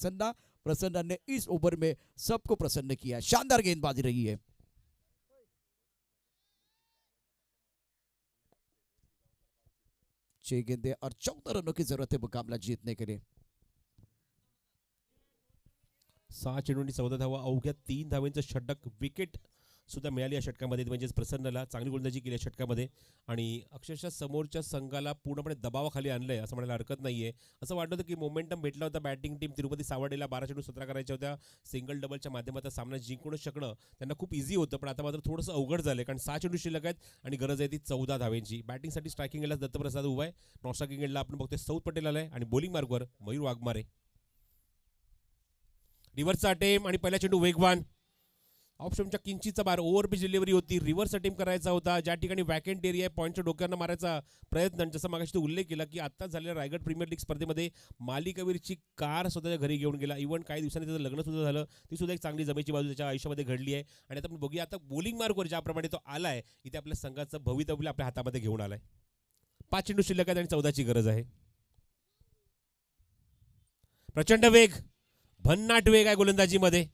प्रसन्ना, प्रसन्ना ने इस ओवर में सबको प्रसन्न किया। शानदार गेंदबाजी रही है। छह गेंदें और 14 रनों की जरूरत है मुकाबला जीतने के लिए। 6 चेंडूंनी 14 धावा, अवघ्या 3 धावांचं षटक, विकेट सुद्धा मिळाली या षटकामध्ये, म्हणजेच प्रसन्नला चांगली गोलंदाजी केली षटकामध्ये आणि अक्षरशः समोरच्या संघाला पूर्णपणे दबावाखाली आणलंय असं म्हणायला हरकत नाहीये। असं वाटत होतं की मोमेंटम भेटला होता बॅटिंग टीम तिरुपती सावडेला, 12 चेंडू 17 करायच्या होत्या, सिंगल डबलच्या माध्यमातून सामना जिंकूनच शकणं त्यांना खूप इझी होतं, पण आता मात्र थोडंसं अवघड झालंय कारण 6 चेंडू शिल्लक आहेत आणि गरज आहे ती 14 धावांची। बॅटिंगसाठी स्ट्रायकिंग एंडला दत्तप्रसाद उभा आहे, नॉन स्ट्रायकिंग एंडला आपण बघतोय सौथ पटेल आलाय आणि बॉलिंग मार्गवर मयूर वाघमारे। रिव्हर्सचा अटेम्प्ट आणि पहिला चेंडू वेगवान, ऑप्शनच्या किंचीचा बार, ओव्हर पिच डिलिव्हरी होती, रिव्हर्स अटेम्प्ट करायचा होता, ज्या ठिकाणी वॅकेंट एरिया आहे पॉईंटच्या डोक्यानं मारायचा प्रयत्न, जसं मागाशी तो उल्लेख केला की आत्ताच झालेल्या रायगड प्रीमियर लीग स्पर्धेमध्ये मालिकावीरची कार स्वतःच्या घरी घेऊन गेला, इव्हन काही दिवसांनी त्याचं लग्न सुद्धा झालं, ती सुद्धा एक चांगली जमेची बाजू त्याच्या आयुष्यामध्ये घडली आहे। आणि आता आपण बघूया आता बॉलिंग मार्कवर ज्याप्रमाणे तो आलाय, इथे आपल्या संघाचं भवितव्य आपल्या हातामध्ये घेऊन आलाय। 5 चेंडू शिल्लक आहेत आणि 14ची गरज आहे। प्रचंड वेग, भन्नाट वेग आहे गोलंदाजीमध्ये,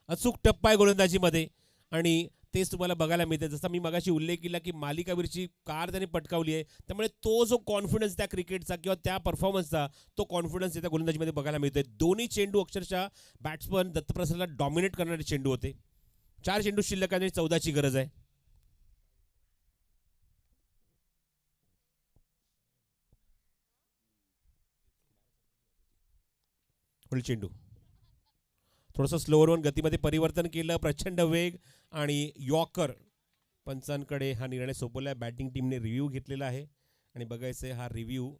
अचूक टप्पा आहे गोलंदाजीमध्ये आणि तेच तुम्हाला बघायला मिळते। जसा मी मगाशी उल्लेख केला की मालिकावीरची कार त्याने पटकावली आहे, त्यामुळे तो जो कॉन्फिडन्स त्या क्रिकेटचा किंवा त्या परफॉर्मन्सचा तो कॉन्फिडन्स त्या गोलंदाजीमध्ये बघायला मिळतोय। दोन्ही चेंडू अक्षरशः बॅट्समन दत्तप्रसादला डॉमिनेट करणारे चेंडू होते। 4 चेंडू शिल्लक आणि 14ची गरज आहे। चेंडू थोडंसं स्लोअर वन, गतीमध्ये परिवर्तन केलं, प्रचंड वेग आणि यॉर्कर। पंचांकडे हा निर्णय सोपवला आहे, बॅटिंग टीमने रिव्ह्यू घेतलेला आहे आणि बघायचं हा रिव्ह्यू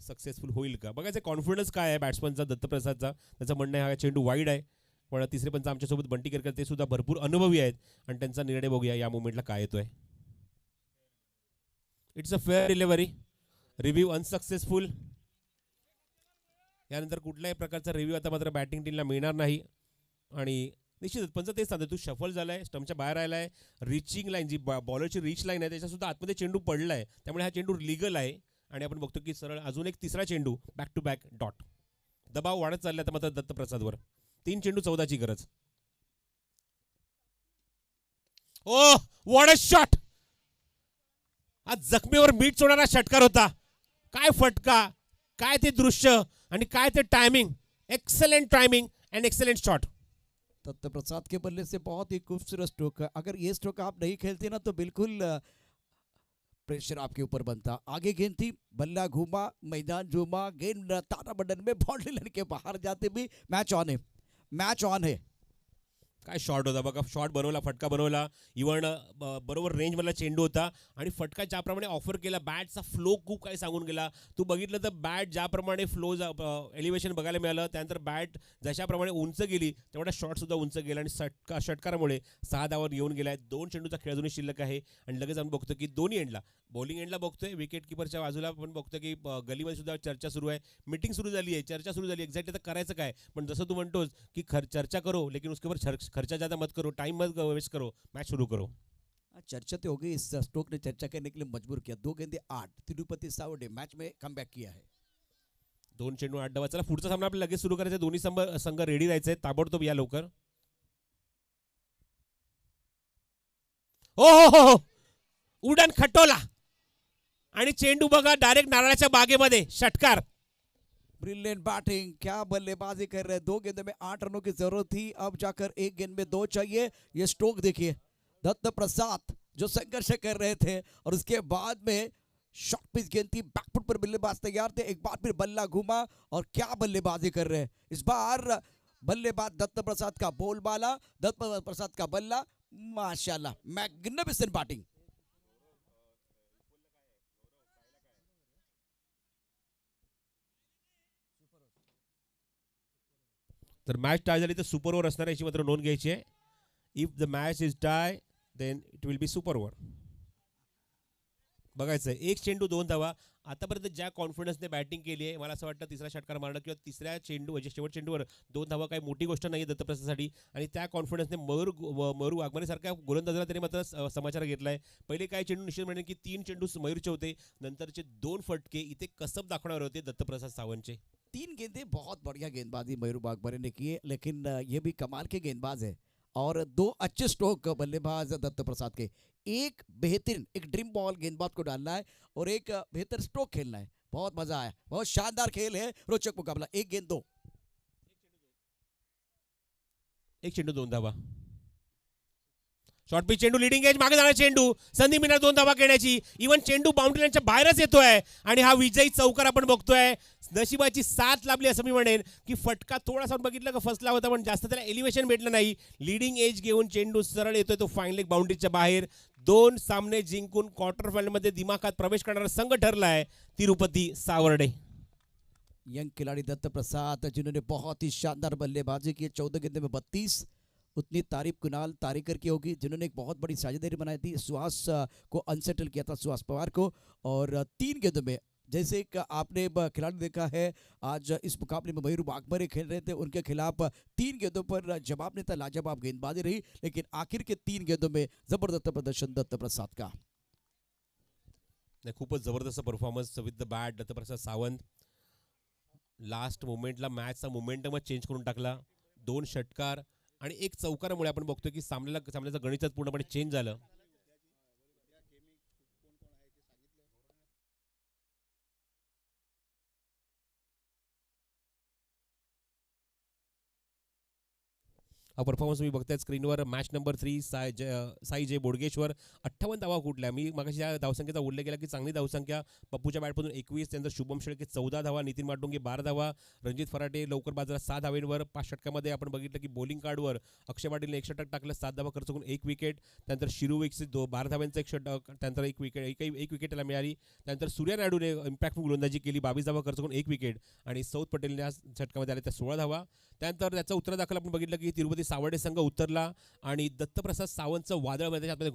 सक्सेसफुल होईल का, बघायचं कॉन्फिडन्स काय आहे बॅट्समनचा दत्तप्रसादचा। त्याचं म्हणणं आहे हा चेंडू वाईड आहे, पण तिसरे पंच आमच्यासोबत बंटी केरकर ते सुद्धा भरपूर अनुभवी आहेत आणि त्यांचा निर्णय बघूया या मोमेंटला काय येतोय। It's a fair delivery, review unsuccessful. यानंतर कुठल्याही प्रकारचा रिव्ह्यू आता मात्र बॅटिंग टीमला मिळणार नाही आणि निश्चितच पंच तेच सांगतो, तू शफल झालाय, स्टम्पच्या बाहेर आलाय, रिचिंग लाईन जी बॉलरची रिच लाईन आहे त्याच्यासुद्धा आतमध्ये चेंडू पडलाय, त्यामुळे हा चेंडू लिगल आहे आणि आपण बघतो की सरळ अजून एक तिसरा चेंडू बॅक टू बॅक डॉट। दबाव वाढत चालला आता मात्र दत्तप्रसादवर। 3 चेंडू 14ची गरज। ओ व्हॉट अ शॉट, आज जखमीवर मीठ चोळणारा षटकार होता। काय फटका, काय ते दृश्य आणि काय ते timing, excellent timing and excellent shot. Dattaprasad के बल्ले से बहुत ही खूबसूरत स्ट्रोक है। अगर ये स्ट्रोक आप नहीं खेलते ना तो बिल्कुल प्रेशर आपके ऊपर बनता। आगे गेंद थी, बल्ला घूमा, मैदान झूमा, गेंद तारामंडल में बाउंड्री लाइन के बाहर जाते भी मैच ऑन है, मैच ऑन है। काय शॉट होता बघा, शॉट बनवला, फटका बनवला, इव्हन बरोबर रेंजमधला चेंडू होता आणि फटका ज्याप्रमाणे ऑफर केला, बॅटचा फ्लो खूप काही सांगून गेला। तू बघितलं तर बॅट ज्याप्रमाणे फ्लो एलिव्हेशन बघायला मिळालं, त्यानंतर बॅट जशाप्रमाणे उंच गेली तेवढा शॉटसुद्धा उंच गेला आणि षटकारामुळे 6 धावांवर येऊन गेला आहे। 2 चेंडूचा खेळ अजूनही शिल्लक आहे आणि लगेच आपण बघतो की दोन्ही एंडला, बॉलिंग एंडला बघतोय, विकेट किपरच्या बाजूला आपण बघतोय की गलीमध्ये सुद्धा चर्चा सुरू आहे, मीटिंग सुरू झाली आहे, चर्चा सुरू झाली, एक्झॅक्ट आता करायचं काय। पण जसं तू म्हणतोस की चर्चा करो लेकिन उसके ऊपर खर्चा ज़्यादा मत करो, टाइम मत वेस्ट करो, मैच शुरू करो। चर्चा तो हो गई, इस स्ट्रोक ने चर्चा करने के लिए मजबूर किया। 2 गेंदे 8, तिरुपति सावडे मैच में कमबॅक किया है। 2 चेंडू 8 धावा। चला पुढचा सामना आपल्याला लगेच सुरू करायचा, दोन्ही संघ रेडी राहायचे, ताबडतोब या लवकर। हो, उडन खटोला आणि चेंडू बघा डायरेक्ट नारळाच्या बागेमध्ये, षटकार। ब्रिलियंट बैटिंग, क्या बल्लेबाजी कर रहे हैं। 2 गेंदों में 8 रनों की जरूरत थी, अब जाकर 1 गेंद में 2 चाहिए। ये स्ट्रोक देखिए, दत्तप्रसाद जो संघर्ष कर रहे थे और उसके बाद में शॉर्ट पिच गेंद थी, बैकफुट पर बल्लेबाज तैयार थे, एक बार फिर बल्ला घूमा और क्या बल्लेबाजी कर रहे हैं। इस बार बल्लेबाज दत्तप्रसाद का बोलबाला, दत्तप्रसाद का बल्ला, माशाल्लाह मैग्निफिसेंट बैटिंग। तर मॅच टाय झाली तर सुपर ओव्हर असणार याची मात्र नोंद घ्यायची आहे। If the match is tie then it will be super over. बघायचं आहे. एक चेंडू 2 धावा. आतापर्यंत ज्या कॉन्फिडन्सने बॅटिंग केली आहे, मला असं वाटतं तिसरा षटकार मारणं किंवा तिसऱ्या चेंडू म्हणजे शेवट चेंडूवर 2 धावा काही मोठी गोष्ट नाही आहे दत्तप्रसादसाठी. आणि त्या कॉन्फिडन्सने मयूर वाघमारेसारख्या गोलंदाजाला त्याने मात्र समाचार घेतला आहे. पहिले काय चेंडू निश्चित म्हणेन की 3 चेंडू मयूरचे होते, नंतरचे 2 फटके इथे कसब दाखवणार होते दत्तप्रसाद सावंतचे. 3 गेंदें बहुत बढ़िया गेंदबाजी मयूर बागबरे ने की है, लेकिन ये भी कमाल के गेंदबाज है। और 2 अच्छे स्ट्रोक बल्लेबाज दत्त प्रसाद के। एक बेहतरीन एक ड्रीम बॉल गेंदबाज को डालना है और एक बेहतर स्ट्रोक खेलना है। बहुत मजा आया, बहुत शानदार खेल है, रोचक मुकाबला। 1 गेंद 2। एक चेंडू 2 धावा. शॉर्ट पिच चेंडू, लिडिंग एज, मागे जाणारा चेंडू, संधी मिळणार 2 धावा घेण्याची. इव्हन चेंडू बाउंड्री लाईनच्या बाहेरच येतोय आणि हा विजयी चौकार आपण बघतोय. नशिबाची साथ लाभली असं मी म्हणेन की फटका थोडासा बघितलं का फसला होता, पण जास्त त्याला एलिव्हेशन भेटलं नाही. लिडिंग एज घेऊन चेंडू सरळ येतोय तो फाईन लेग बाउंड्रीच्या बाहेर. 2 सामने जिंकून क्वार्टर फायनलमध्ये दिमाखात प्रवेश करणारा संघ ठरलाय तिरुपती सावर्डे. यंग खिलाड़ी दत्त प्रसाद जिन्होंने बहुत ही शानदार बल्लेबाजी की। 14 गेंदों में 32। उतनी तारीफ कुणाल तारेकर की होगी, जिन्होंने एक बहुत बड़ी साझेदारी बनाई थी। सुहास को अनसेटल किया था, सुहास पवार को। और 3 गेंदों में जैसे एक आपने खिलाड़ी देखा है, आज इस मुकाबले में मयूर वाघमारे खेल रहे थे, उनके खिलाफ 3 गेंदों पर जवाब नहीं था, लाजवाब गेंदबाजी रही। लेकिन आखिर के 3 गेंदों में जबरदस्त प्रदर्शन दत्त प्रसाद का। नाही, खूपच जबरदस्त performance with the bat Dattaprasad Sawant. Last मोमेंटला मॅचचा मोमेंटमच चेंज करून टाकला. 2 षटकार आणि 1 चौकारामुळे आपण बघतोय की सामन्याचं गणितच पूर्णपणे चेंज झालं. हा परफॉर्मन्स तुम्ही बघताय स्क्रीनवर. मॅच नंबर 3 साई जे बोडगेश्वर 58 धावा कुठल्या. मी मगाशी या धावसंख्येचा उल्लेख केला की चांगली धावसंख्या पप्पूच्या बॅटमधून 21, त्यानंतर शुभम शेळके 14 धावा, नितीन माटुंगे 12 धावा, रणजित फराटे लवकर बाजारात 6 धावेंवर. 5 षटकामध्ये आपण बघितलं की बॉलिंग कार्डवर अक्षय पाटीलने 1 षटक टाकलं, 7 धावा खर्च करून 1 विकेट. त्यानंतर शिरू विकसित 12 धाव्यांचा 1 षटक, त्यानंतर 1 विकेट त्याला मिळाली. त्यानंतर सूर्या नायडूने इम्पॅक्टफुल गोलंदाजी केली, 22 धावा खर्च करून 1 विकेट. आणि सौथ पटेलने आज षटकामध्ये आले त्या 16 धावा. त्यानंतर त्याचं उत्तरादाखल आपण बघितलं की तिरुपती सावर्डे संघ उतरला आणि दत्तप्रसाद सावंतचं वादळ मैदानामध्ये